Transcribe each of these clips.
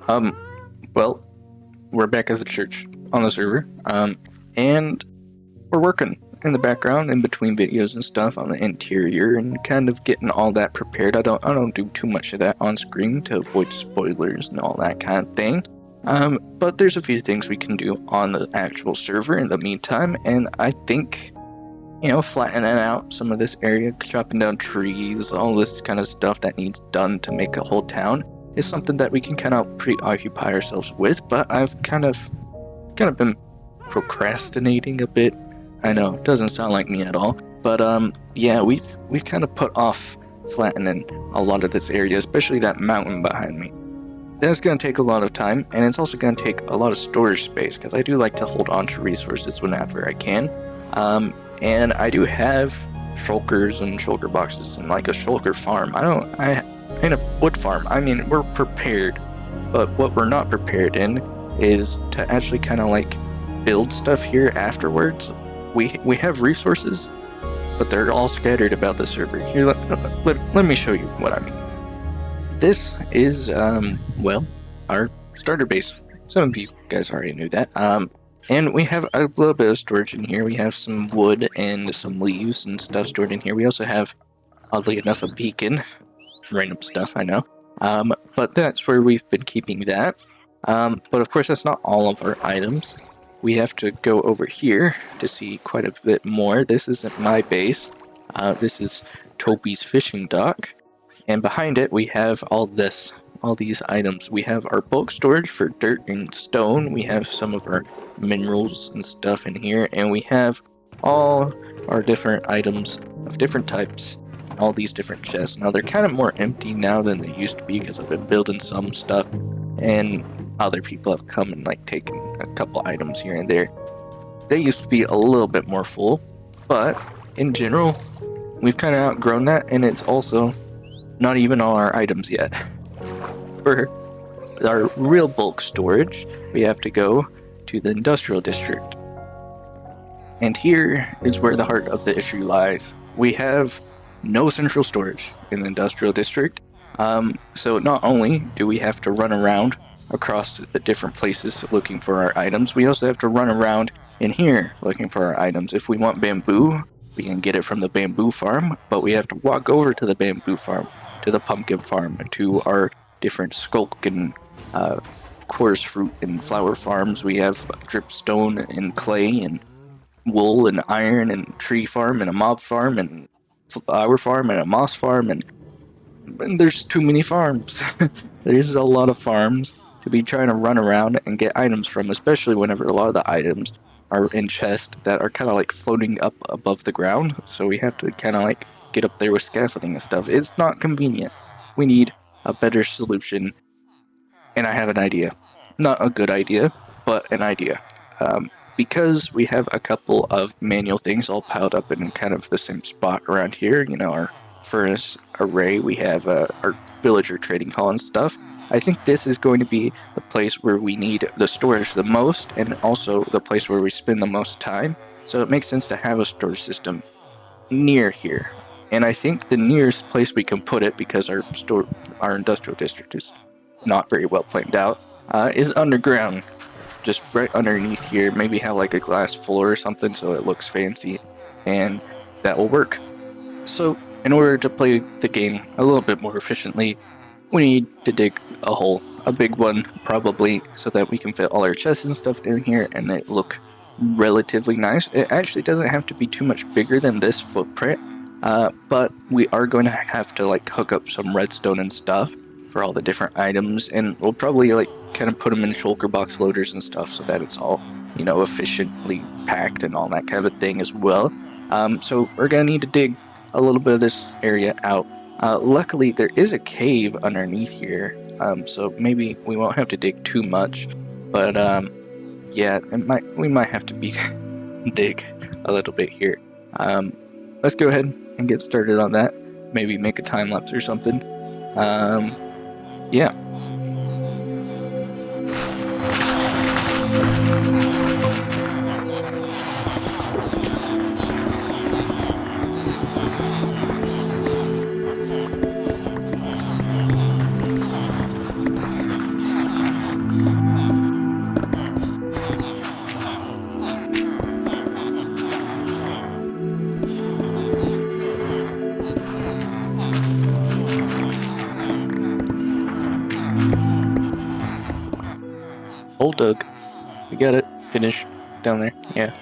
Um, well, we're back at the church on the server, and we're working in the background in between videos and stuff on the interior and kind of getting all that prepared. I don't do too much of that on screen to avoid spoilers and all that kind of thing. But there's a few things we can do on the actual server in the meantime, and I think, flattening out some of this area, chopping down trees, all this kind of stuff that needs done to make a whole town is something that we can kind of preoccupy ourselves with, but I've kind of been procrastinating a bit. I know, it doesn't sound like me at all, but yeah, we've kind of put off flattening a lot of this area, especially that mountain behind me. That's going to take a lot of time, and it's also going to take a lot of storage space, because I do like to hold on to resources whenever I can. And I do have shulkers and shulker boxes and like a shulker farm. In a wood farm, I mean, we're prepared, but what we're not prepared in is to actually kind of like build stuff here afterwards. We have resources, but they're all scattered about the server. Here, let me show you what I mean. This is, well, our starter base. Some of you guys already knew that. And we have a little bit of storage in here. We have some wood and some leaves and stuff stored in here. We also have, oddly enough, a beacon. Random stuff, I know. But that's where we've been keeping that. But of course, that's not all of our items. We have to go over here to see quite a bit more. This isn't my base. This is Toby's fishing dock. And behind it, we have all these items. We have our bulk storage for dirt and stone. We have some of our minerals and stuff in here. And we have all our different items of different types. All these different chests. Now, they're kind of more empty now than they used to be because I've been building some stuff. And other people have come and like taken a couple items here and there. They used to be a little bit more full. But in general, we've kind of outgrown that. And it's also not even all our items yet. For our real bulk storage, we have to go to the industrial district. And here is where the heart of the issue lies. We have no central storage in the industrial district. So not only do we have to run around across the different places looking for our items, we also have to run around in here looking for our items. If we want bamboo, we can get it from the bamboo farm, but we have to walk over to the bamboo farm, to the pumpkin farm, to our different skulk and coarse fruit and flower farms. We have dripstone and clay and wool and iron and tree farm and a mob farm and flower farm and a moss farm, and there's too many farms. There's a lot of farms to be trying to run around and get items from, especially whenever a lot of the items are in chests that are kind of like floating up above the ground, so we have to kind of like get up there with scaffolding and stuff. It's not convenient. We need a better solution, and I have an idea. Not a good idea, but an idea. Because we have a couple of manual things all piled up in kind of the same spot around here, our furnace array, we have our villager trading hall and stuff. I think this is going to be the place where we need the storage the most, and also the place where we spend the most time. So it makes sense to have a storage system near here. And I think the nearest place we can put it, because our industrial district is not very well planned out, is underground. Just right underneath here, maybe have like a glass floor or something so it looks fancy, and that will work. So in order to play the game a little bit more efficiently, we need to dig a hole, a big one probably, so that we can fit all our chests and stuff in here and it look relatively nice. It actually doesn't have to be too much bigger than this footprint, but we are going to have to like hook up some redstone and stuff for all the different items, and we'll probably like kind of put them in shulker box loaders and stuff so that it's all, efficiently packed and all that kind of thing as well. So we're gonna need to dig a little bit of this area out. Luckily, there is a cave underneath here, so maybe we won't have to dig too much. But yeah, we might have to dig a little bit here. Let's go ahead and get started on that. Maybe make a time lapse or something. Yeah. All dug. We got it finished down there. Yeah.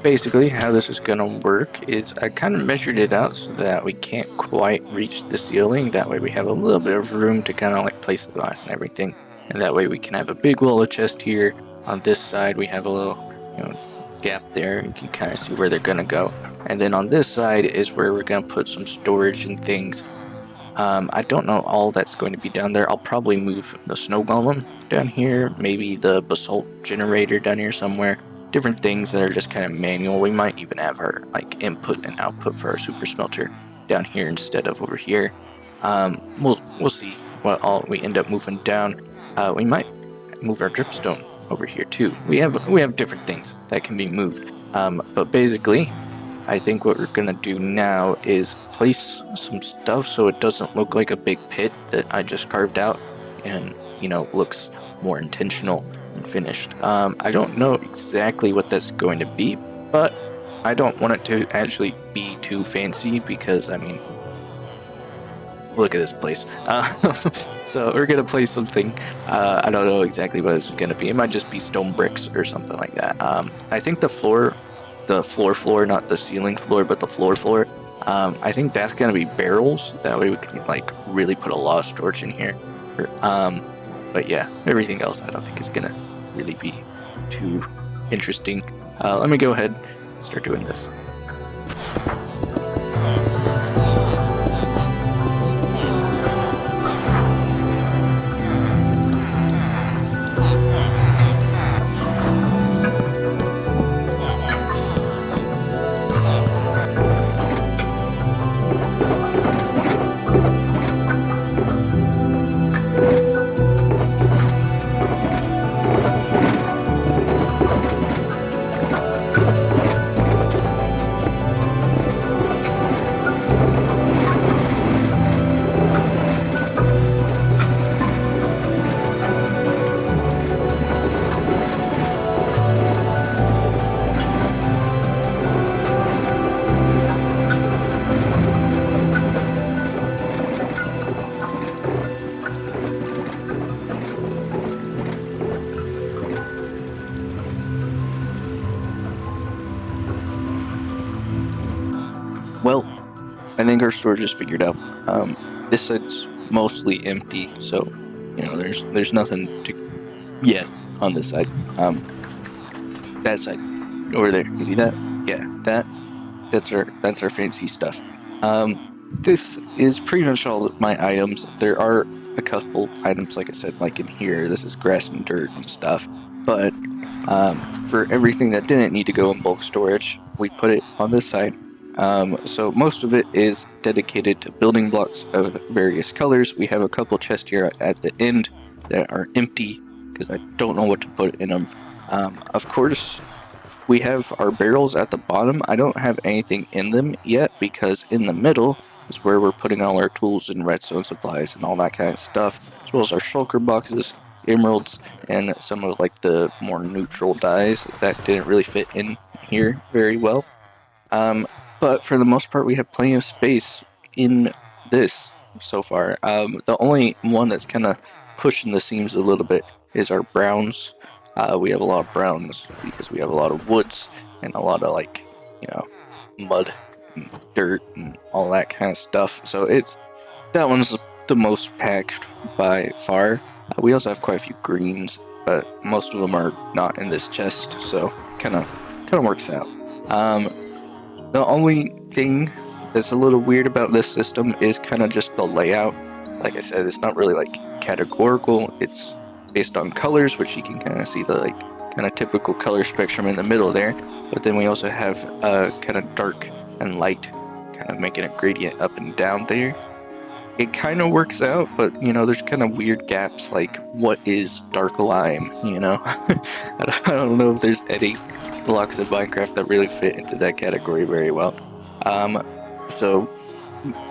Basically, how this is gonna work is I kind of measured it out so that we can't quite reach the ceiling. That way we have a little bit of room to kind of like place the glass and everything. And that way we can have a big wall of chest here. On this side, we have a little, gap there. You can kind of see where they're gonna go. And then on this side is where we're gonna put some storage and things. I don't know all that's going to be down there. I'll probably move the snow golem down here, maybe the basalt generator down here somewhere. Different things that are just kind of manual. We might even have our like input and output for our super smelter down here instead of over here. We'll see what all we end up moving down. We might move our dripstone over here too. We have different things that can be moved. But basically, I think what we're gonna do now is place some stuff so it doesn't look like a big pit that I just carved out and, looks more intentional and finished. I don't know exactly what that's going to be, but I don't want it to actually be too fancy because, I mean, look at this place. So we're gonna place something. I don't know exactly what it's gonna be. It might just be stone bricks or something like that. I think the floor, not the ceiling floor, but the floor. I think that's gonna be barrels. That way we can like really put a lot of storage in here. But yeah, everything else I don't think is gonna really be too interesting. Let me go ahead and start doing this. Well, I think our storage is figured out. This side's mostly empty, so there's nothing to yet on this side. That side over there, you see that? Yeah, that's our fancy stuff. This is pretty much all of my items. There are a couple items, like I said, like in here. This is grass and dirt and stuff, but for everything that didn't need to go in bulk storage, we put it on this side. So most of it is dedicated to building blocks of various colors. We have a couple chests here at the end that are empty because I don't know what to put in them. Of course, we have our barrels at the bottom. I don't have anything in them yet because in the middle is where we're putting all our tools and redstone supplies and all that kind of stuff, as well as our shulker boxes, emeralds, and some of like the more neutral dyes that didn't really fit in here very well. But for the most part, we have plenty of space in this so far. The only one that's kind of pushing the seams a little bit is our browns. We have a lot of browns because we have a lot of woods and a lot of mud and dirt and all that kind of stuff. So that one's the most packed by far. We also have quite a few greens, but most of them are not in this chest, so kind of works out. The only thing that's a little weird about this system is kind of just the layout. Like I said, it's not really like categorical. It's based on colors, which you can kind of see the kind of typical color spectrum in the middle there. But then we also have kind of dark and light, kind of making a gradient up and down there. It kind of works out, but there's kind of weird gaps, like what is dark lime, I don't know if there's any blocks of Minecraft that really fit into that category very well. So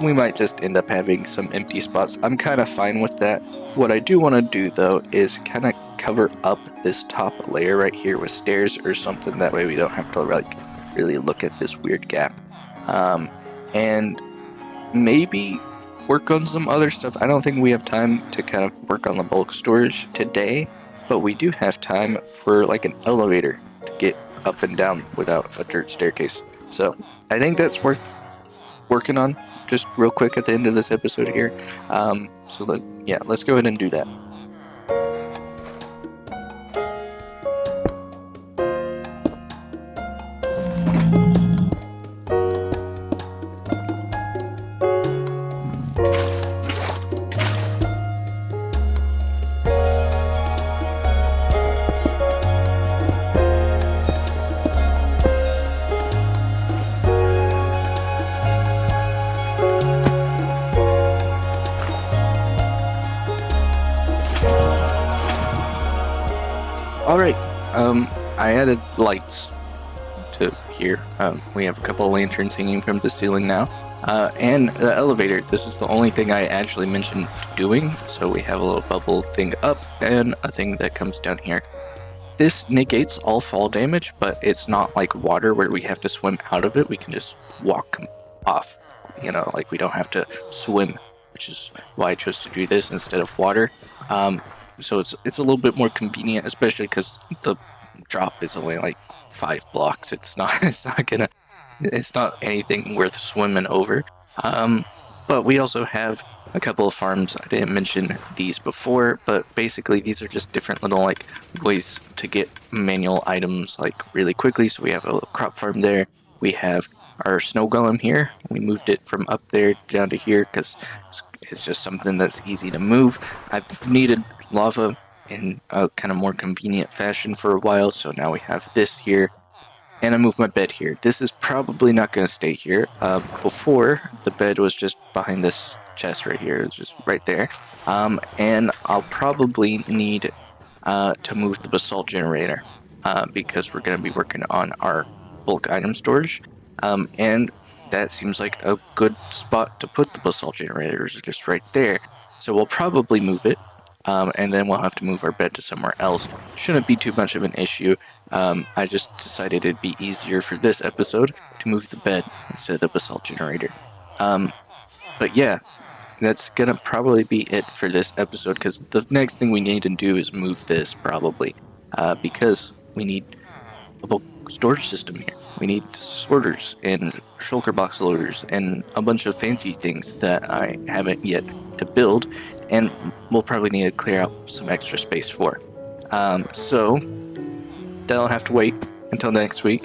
we might just end up having some empty spots. I'm kind of fine with that. What I do want to do though is kind of cover up this top layer right here with stairs or something. That way we don't have to really look at this weird gap. And maybe work on some other stuff. I don't think we have time to kind of work on the bulk storage today, but we do have time for like an elevator to get up and down without a dirt staircase. So I think that's worth working on just real quick at the end of this episode here. Yeah, let's go ahead and do that. Alright, I added lights to here. We have a couple of lanterns hanging from the ceiling now. And the elevator, this is the only thing I actually mentioned doing. So we have a little bubble thing up and a thing that comes down here. This negates all fall damage, but it's not like water where we have to swim out of it. We can just walk off, like we don't have to swim, which is why I chose to do this instead of water. So it's a little bit more convenient, especially because the drop is only like 5 blocks. It's not anything worth swimming over. But we also have a couple of farms. I didn't mention these before, but basically these are just different little like ways to get manual items like really quickly. So we have a little crop farm there. We have our snow golem here. We moved it from up there down to here because it's just something that's easy to move. I've needed lava in a kind of more convenient fashion for a while, so now we have this here. And I moved my bed here. This is probably not going to stay here. Before, the bed was just behind this chest right here. It's just right there. And I'll probably need to move the basalt generator because we're going to be working on our bulk item storage. And that seems like a good spot to put the basalt generators, just right there. So we'll probably move it. And then we'll have to move our bed to somewhere else. Shouldn't be too much of an issue. I just decided it'd be easier for this episode to move the bed instead of the basalt generator. But yeah, that's gonna probably be it for this episode, because the next thing we need to do is move this probably, because we need a bulk storage system here. We need sorters and shulker box loaders and a bunch of fancy things that I haven't yet to build, and we'll probably need to clear out some extra space for. So that'll have to wait until next week.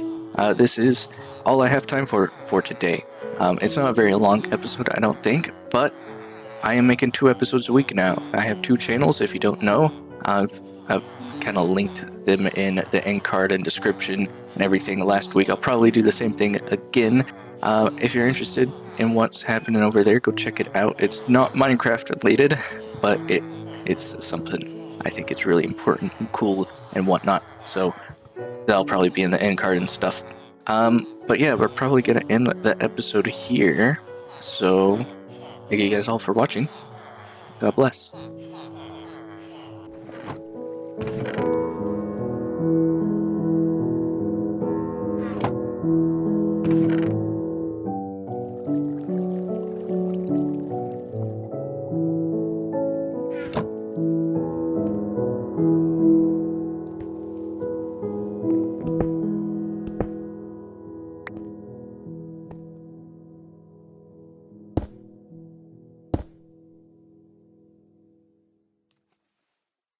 This is all I have time for today. It's not a very long episode, I don't think, but I am making 2 episodes a week now. I have 2 channels, if you don't know. I've kind of linked them in the end card and description and everything last week. I'll probably do the same thing again. If you're interested in what's happening over there, go check it out. It's not Minecraft related, but it's something I think it's really important and cool and whatnot. So that'll probably be in the end card and stuff. But yeah, we're probably gonna end the episode here. So thank you guys all for watching. God bless.